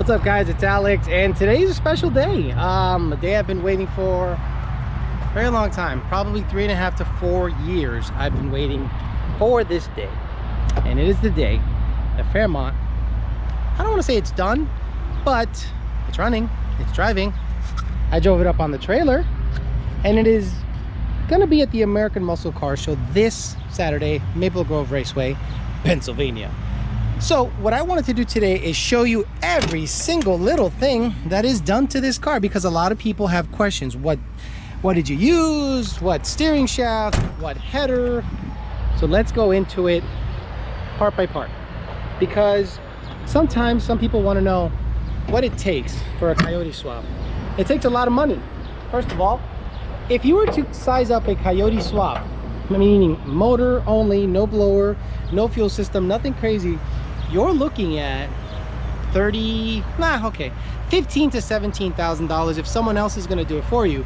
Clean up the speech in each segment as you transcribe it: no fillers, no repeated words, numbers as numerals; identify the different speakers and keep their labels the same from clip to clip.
Speaker 1: What's up, guys? It's Alex, and today's a special day. A day I've been waiting for a very long time, probably 3.5 to 4 years. I've been waiting for this day, and it is the day that Fairmont, I don't want to say it's done, but it's running, it's driving. I drove it up on the trailer, and it is gonna be at the American Muscle Car Show this Saturday, Maple Grove Raceway, Pennsylvania. So what I wanted to do today is show you every single little thing that is done to this car, because a lot of people have questions. What did you use? What steering shaft? What header? So let's go into it part by part, because sometimes some people want to know what it takes for a Coyote swap. It takes a lot of money. First of all, if you were to size up a Coyote swap, meaning motor only, no blower, no fuel system, nothing crazy, you're looking at $15,000 to $17,000 if someone else is going to do it for you.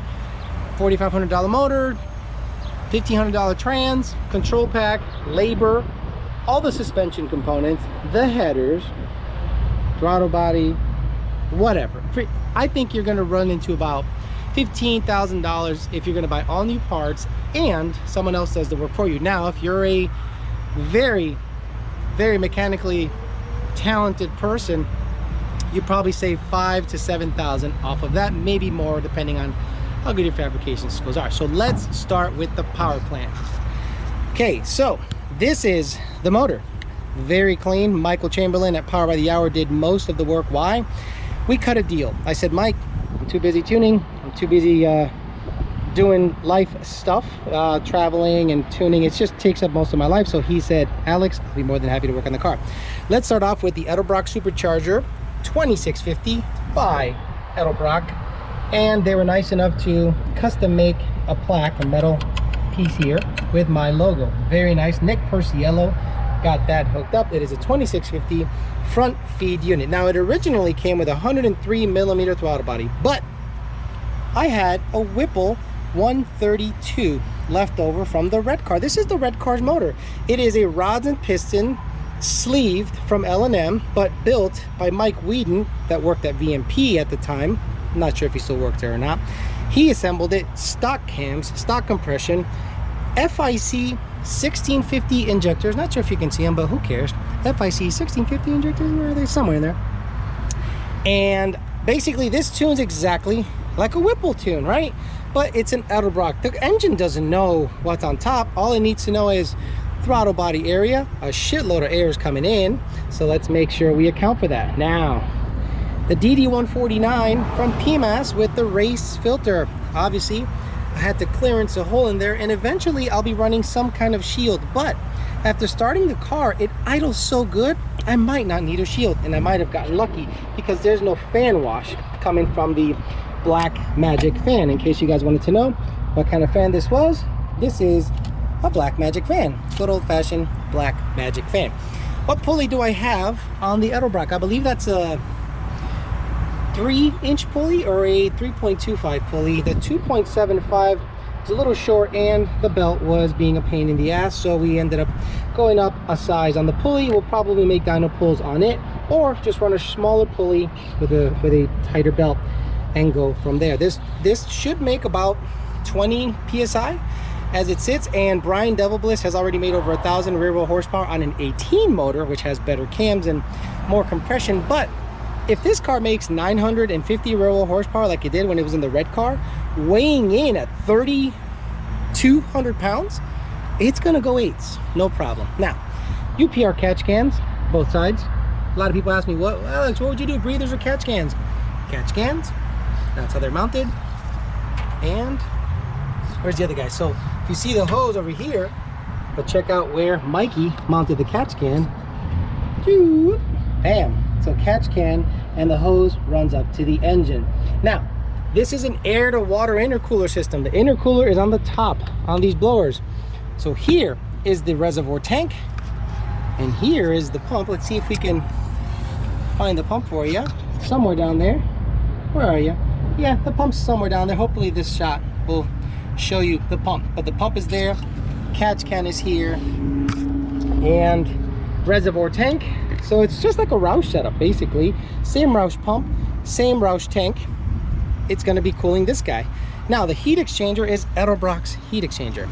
Speaker 1: $4,500 motor, $1,500 trans, control pack, labor, all the suspension components, the headers, throttle body, whatever. I think you're going to run into about $15,000 if you're going to buy all new parts and someone else does the work for you. Now, if you're a very mechanically talented person, you probably save $5,000 to $7,000 off of that, maybe more depending on how good your fabrication skills are. So let's start with the power plant. Okay, so this is the motor, very clean. Michael Chamberlain at Power by the Hour did most of the work. Why? We cut a deal. I said, Mike, I'm too busy tuning, I'm too busy doing life stuff, traveling and tuning. It just takes up most of my life. So he said, Alex, I'll be more than happy to work on the car. Let's start off with the Edelbrock Supercharger 2650 by Edelbrock, and they were nice enough to custom make a plaque, a metal piece here with my logo. Very nice. Nick Perciello got that hooked up. It is a 2650 front feed unit. Now, it originally came with a 103mm throttle body, but I had a Whipple 132 left over from the red car. This is the red car's motor. It is a rods and piston sleeved from L&M, but built by Mike Eaton that worked at VMP at the time. I'm not sure if he still works there or not. He assembled it, stock cams, stock compression, FIC 1650 injectors. Not sure if you can see them, but who cares? FIC 1650 injectors, where are they? Somewhere in there. And basically this tunes exactly like a Whipple tune, right? But it's an Edelbrock. The engine doesn't know what's on top. All it needs to know is throttle body area. A shitload of air is coming in, so let's make sure we account for that. Now, the DD149 from PMAS with the race filter. Obviously, I had to clearance a hole in there, and eventually I'll be running some kind of shield. But after starting the car, it idles so good, I might not need a shield, and I might have gotten lucky because there's no fan wash coming from the Black Magic fan. In case you guys wanted to know what kind of fan this was, this is a Black Magic fan. Good old-fashioned Black Magic fan. What pulley do I have on the Edelbrock? I believe that's a 3-inch pulley or a 3.25 pulley. The 2.75 is a little short, and the belt was being a pain in the ass, so we ended up going up a size on the pulley. We'll probably make dyno pulls on it, or just run a smaller pulley with a tighter belt and go from there. This should make about 20 psi as it sits, and Brian Devilbliss has already made over 1,000 rear wheel horsepower on an 18 motor, which has better cams and more compression. But if this car makes 950 rear wheel horsepower like it did when it was in the red car, weighing in at 3,200 pounds, it's gonna go 8s, no problem. Now, UPR catch cans, both sides. A lot of people ask me, well, Alex, what would you do, breathers or catch cans? Catch cans, that's how they're mounted. And where's the other guy? So if you see the hose over here, but check out where Mikey mounted the catch can. Bam. So catch can, and the hose runs up to the engine. Now, this is an air to water intercooler system. The intercooler is on the top on these blowers. So here is the reservoir tank, and here is the pump. Let's see if we can find the pump for you. Somewhere down there. Where are you? Yeah, the pump's somewhere down there. Hopefully this shot will show you the pump. But the pump is there, catch can is here, and reservoir tank So it's just like a Roush setup, basically. Same Roush pump, same Roush tank. It's going to be cooling this guy. Now, the heat exchanger is Edelbrock's heat exchanger.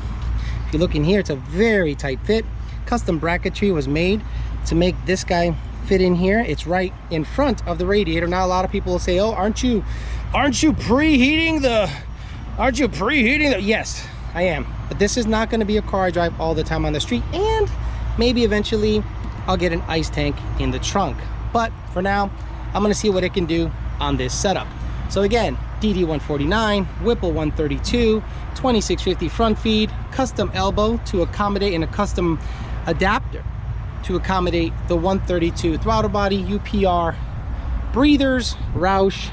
Speaker 1: If you look in here, it's a very tight fit. Custom bracketry was made to make this guy fit in here. It's right in front of the radiator. Now, a lot of people will say, oh, aren't you preheating the... Yes, I am. But this is not going to be a car I drive all the time on the street. And maybe eventually I'll get an ice tank in the trunk. But for now, I'm going to see what it can do on this setup. So again, DD149, Whipple 132, 2650 front feed, custom elbow to accommodate, and a custom adapter to accommodate the 132 throttle body, UPR, breathers, Roush,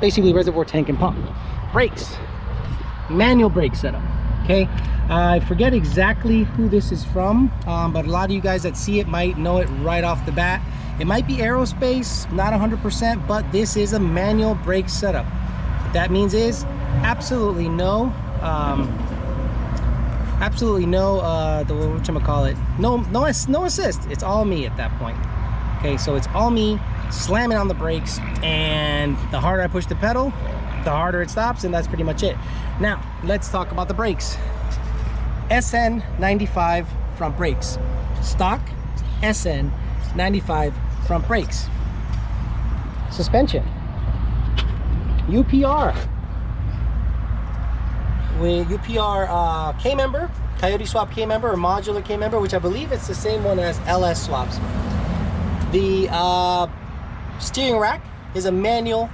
Speaker 1: basically reservoir tank and pump. Brakes, manual brake setup. Okay, I forget exactly who this is from, but a lot of you guys that see it might know it right off the bat. It might be aerospace, not 100%, but this is a manual brake setup. What that means is absolutely no no assist. It's all me at that point. Okay, so it's all me slamming on the brakes, and the harder I push the pedal, the harder it stops, and that's pretty much it. Now let's talk about the brakes. SN95 front brakes, stock SN95 front brakes. Suspension, UPR with UPR K-member, Coyote swap K-member, or modular K-member, which I believe it's the same one as LS swaps. The steering rack is a manual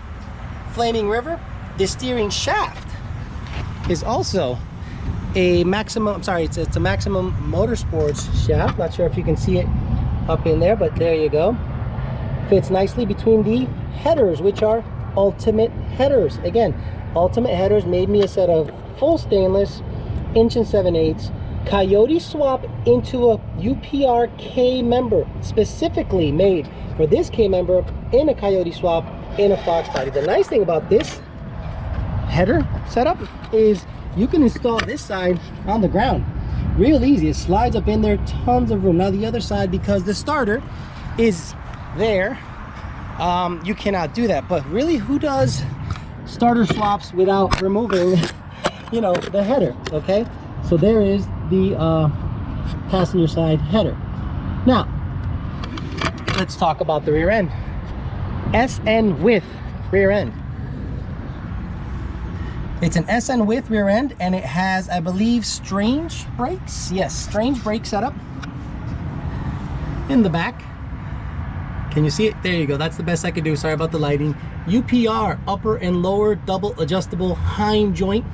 Speaker 1: Flaming River. The steering shaft is also a Maximum, it's a Maximum Motorsports shaft. Not sure if you can see it up in there, but there you go. Fits nicely between the headers, which are Ultimate headers. Again, Ultimate headers made me a set of full stainless, 1 7/8 Coyote swap into a UPR K member, specifically made for this K member in a Coyote swap in a Fox body. The nice thing about this header setup is you can install this side on the ground real easy. It slides up in there, tons of room. Now the other side, because the starter is there, you cannot do that. But really, who does starter swaps without removing you know, the header? Okay, so there is the passenger side header. Now let's talk about the rear end. SN width rear end. It's an SN width rear end, and it has, I believe, strange brakes. Yes, strange brake setup in the back. Can you see it? There you go. That's the best I could do. Sorry about the lighting. UPR upper and lower double adjustable hind joint.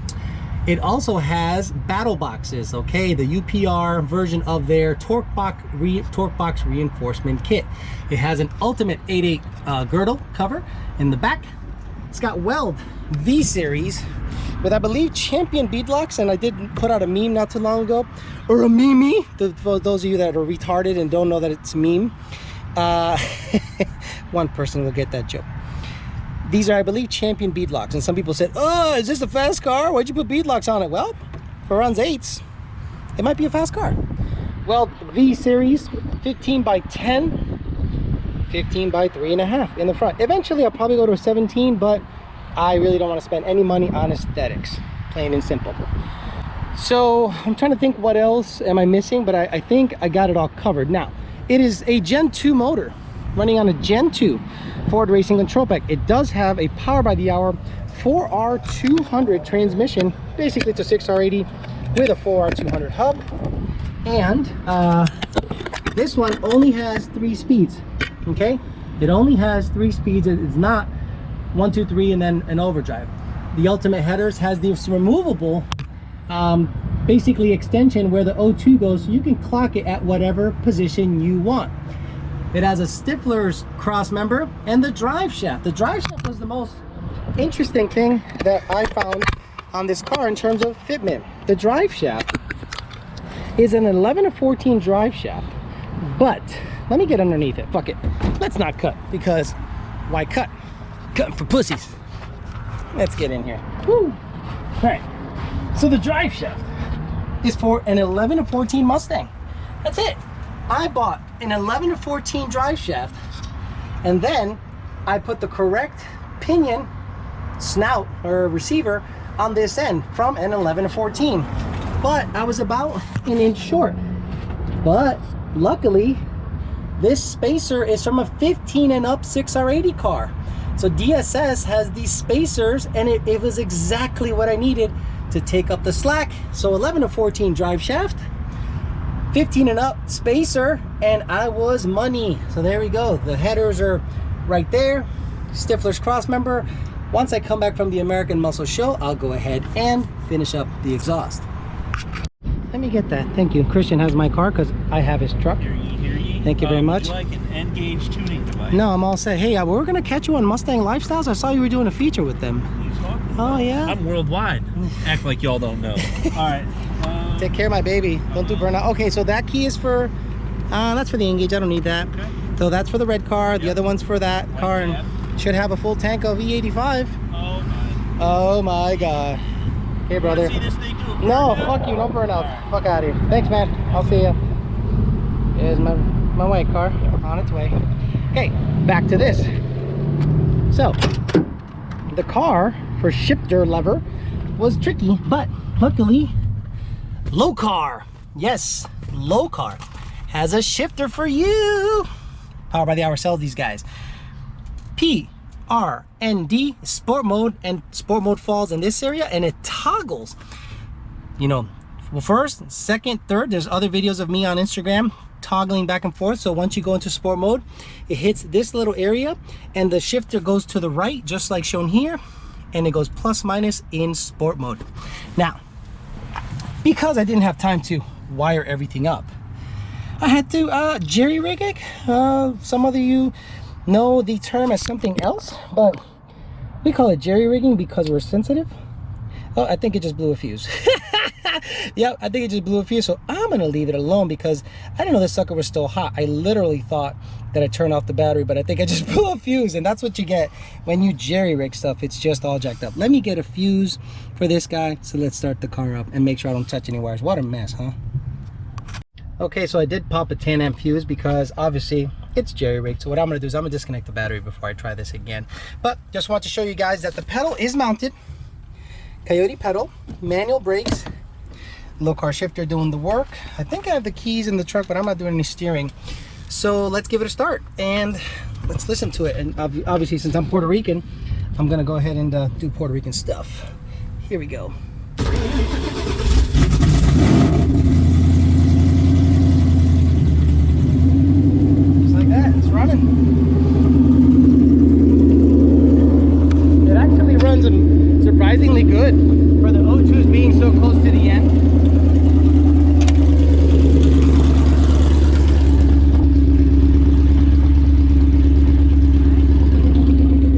Speaker 1: It also has battle boxes, okay? The UPR version of their torque box reinforcement kit. It has an Ultimate 8.8 girdle cover in the back. It's got Weld V-Series with, I believe, champion beadlocks, and I did put out a meme not too long ago, or a meme, for those of you that are retarded and don't know that it's meme. One person will get that joke. These are, I believe, champion beadlocks, and some people said, oh, is this a fast car? Why'd you put beadlocks on it? Well, for runs 8s, it might be a fast car. Well, V-Series, 15 by 10, 15 by 3.5 in the front. Eventually, I'll probably go to a 17, but I really don't want to spend any money on aesthetics, plain and simple. So I'm trying to think what else am I missing, but I think I got it all covered. Now, it is a Gen 2 motor running on a Gen 2 Ford Racing Control Pack. It does have a power by the hour 4R200 transmission. Basically, it's a 6R80 with a 4R200 hub. And this one only has 3 speeds, okay? It only has 3 speeds. It's not 1, 2, 3 and then an overdrive. The Ultimate headers has this removable basically extension where the O2 goes, so you can clock it at whatever position you want. It has a Stifler's cross member and the drive shaft. The drive shaft was the most interesting thing that I found on this car in terms of fitment. The drive shaft is an 11 to 14 drive shaft, but let me get underneath it. Fuck it, let's not cut, because why cut? Cutting for pussies. Let's get in here. Woo. All right, so the drive shaft is for an 11 to 14 Mustang. That's it. I bought an 11 to 14 drive shaft, and then I put the correct pinion snout or receiver on this end from an 11 to 14. But I was about an inch short. But luckily, this spacer is from a 15 and up 6R80 car. So DSS has these spacers, and it was exactly what I needed to take up the slack. So 11 to 14 drive shaft, 15 and up spacer, and I was money. So there we go. The headers are right there. Stifler's cross member. Once I come back from the American Muscle Show, I'll go ahead and finish up the exhaust. Let me get that. Thank you. Christian has my car because I have his truck.
Speaker 2: Here ye.
Speaker 1: Thank you very much.
Speaker 2: Would you like an N-gauge tuning device?
Speaker 1: No, I'm all set. Hey, we're going to catch you on Mustang Lifestyles. I saw you were doing a feature with them. Oh, yeah?
Speaker 2: I'm worldwide. Act like y'all don't know. All right.
Speaker 1: Take care of my baby. Don't do burnout. Okay, so that key is for, that's for the N-gauge. I don't need that. Okay. So that's for the red car. Yep. The other one's for that car. And should have a full tank of E85.
Speaker 2: Oh, my.
Speaker 1: Oh, my God. Here, brother.
Speaker 2: See this thing do
Speaker 1: no, fuck you. No burnout. Fuck out of here. Thanks, man. I'll see ya. There's my white car on its way. Okay, back to this. So, the car for shifter lever was tricky, but luckily, Low Car, yes, Low Car has a shifter for you. Power by the Hour sells these guys. PRND sport mode, and sport mode falls in this area, and it toggles. You know, well, first, second, third. There's other videos of me on Instagram toggling back and forth. So once you go into sport mode, it hits this little area, and the shifter goes to the right, just like shown here, and it goes plus minus in sport mode. Now, because I didn't have time to wire everything up, I had to jerry rig it. Some of you know the term as something else, but we call it jerry rigging because we're sensitive. Oh, I think it just blew a fuse. Yep, I think it just blew a fuse, so I'm gonna leave it alone because I didn't know this sucker was still hot. I literally thought that I turned off the battery, but I think I just blew a fuse, and that's what you get when you jerry rig stuff. It's just all jacked up. Let me get a fuse for this guy. So let's start the car up and make sure I don't touch any wires. What a mess, huh? Okay, so I did pop a 10 amp fuse because obviously it's jerry rigged. So what I'm gonna do is I'm gonna disconnect the battery before I try this again. But just want to show you guys that the pedal is mounted. Coyote pedal, manual brakes, Low Car shifter doing the work. I think I have the keys in the truck, but I'm not doing any steering. So let's give it a start and let's listen to it. And obviously, since I'm Puerto Rican, I'm gonna go ahead and do Puerto Rican stuff. Here we go. Just like that, it's running. It actually runs surprisingly good for the O2s being so close to the end.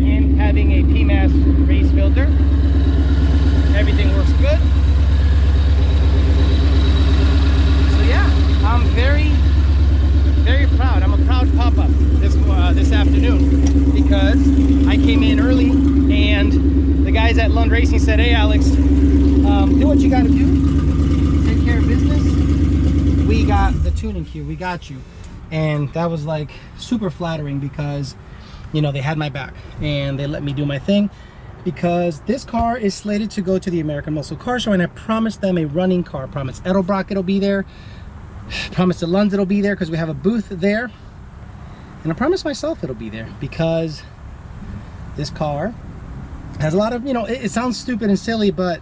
Speaker 1: And having a PMAS race filter, everything works good. So yeah, I'm very proud. I'm a proud pop-up this afternoon because I came in early and the guys at Lund Racing said, hey Alex, do what you gotta do, take care of business. We got the tuning here, we got you. And that was like super flattering because, you know, they had my back and they let me do my thing because this car is slated to go to the American Muscle Car Show, and I promised them a running car. I promised Edelbrock it'll be there, I promised the Lunds it'll be there because we have a booth there, and I promised myself it'll be there because this car has a lot of, you know, it sounds stupid and silly, but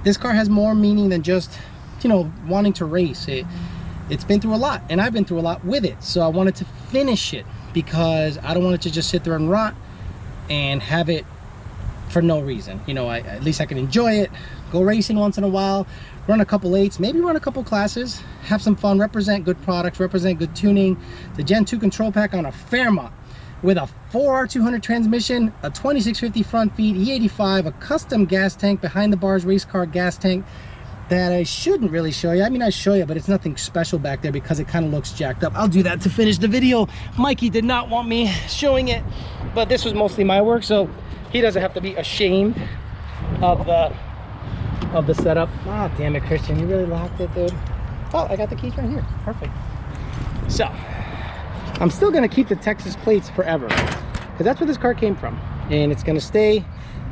Speaker 1: this car has more meaning than just, you know, wanting to race. It's been through a lot, and I've been through a lot with it, so I wanted to finish it because I don't want it to just sit there and rot and have it for no reason. You know, at least I can enjoy it, go racing once in a while, run a couple 8s, maybe run a couple classes, have some fun, represent good products, represent good tuning. The Gen 2 control pack on a Fairmont with a 4R200 transmission, a 2650 front feed, E85, a custom gas tank, behind the bars race car gas tank that I shouldn't really show you. I mean, I show you, but it's nothing special back there because it kind of looks jacked up. I'll do that to finish the video. Mikey did not want me showing it, but this was mostly my work, so he doesn't have to be ashamed of the setup. Ah, damn it, Christian, you really locked it, dude. Oh, I got the keys right here. Perfect. So I'm still gonna keep the Texas plates forever, because that's where this car came from, and it's gonna stay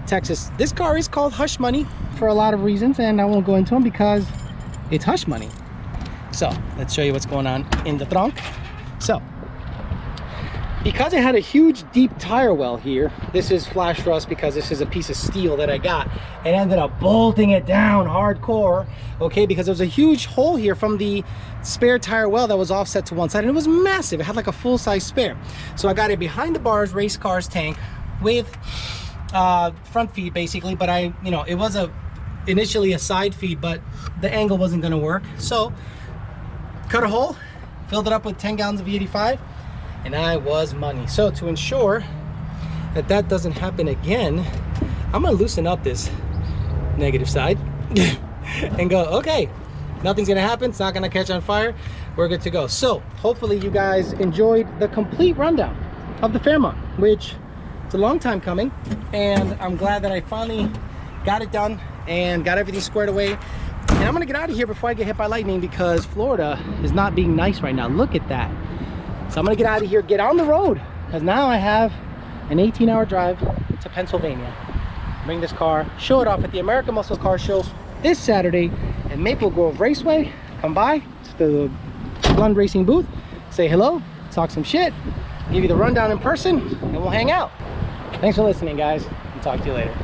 Speaker 1: Texas. This car is called Hushmoney for a lot of reasons, and I won't go into them because it's Hushmoney. So let's show you what's going on in the trunk. So because it had a huge deep tire well here, this is flash rust because this is a piece of steel that I got and ended up bolting it down hardcore, okay, because there was a huge hole here from the spare tire well that was offset to one side, and it was massive. It had like a full-size spare. So I got it behind the bars race cars tank with front feed basically, but it was initially a side feed, but the angle wasn't going to work. So cut a hole, filled it up with 10 gallons of E85, and I was money. So to ensure that that doesn't happen again, I'm gonna loosen up this negative side and go, okay, nothing's gonna happen, it's not gonna catch on fire, we're good to go. So hopefully you guys enjoyed the complete rundown of the Fairmont, which it's a long time coming, and I'm glad that I finally got it done and got everything squared away. And I'm gonna get out of here before I get hit by lightning, because Florida is not being nice right now. Look at that. So I'm gonna get out of here, get on the road, because now I have an 18-hour drive to Pennsylvania. Bring this car, show it off at the American Muscle Car Show this Saturday at Maple Grove Raceway. Come by to the Blonde Racing booth, say hello, talk some shit, give you the rundown in person, and we'll hang out. Thanks for listening, guys. I'll talk to you later.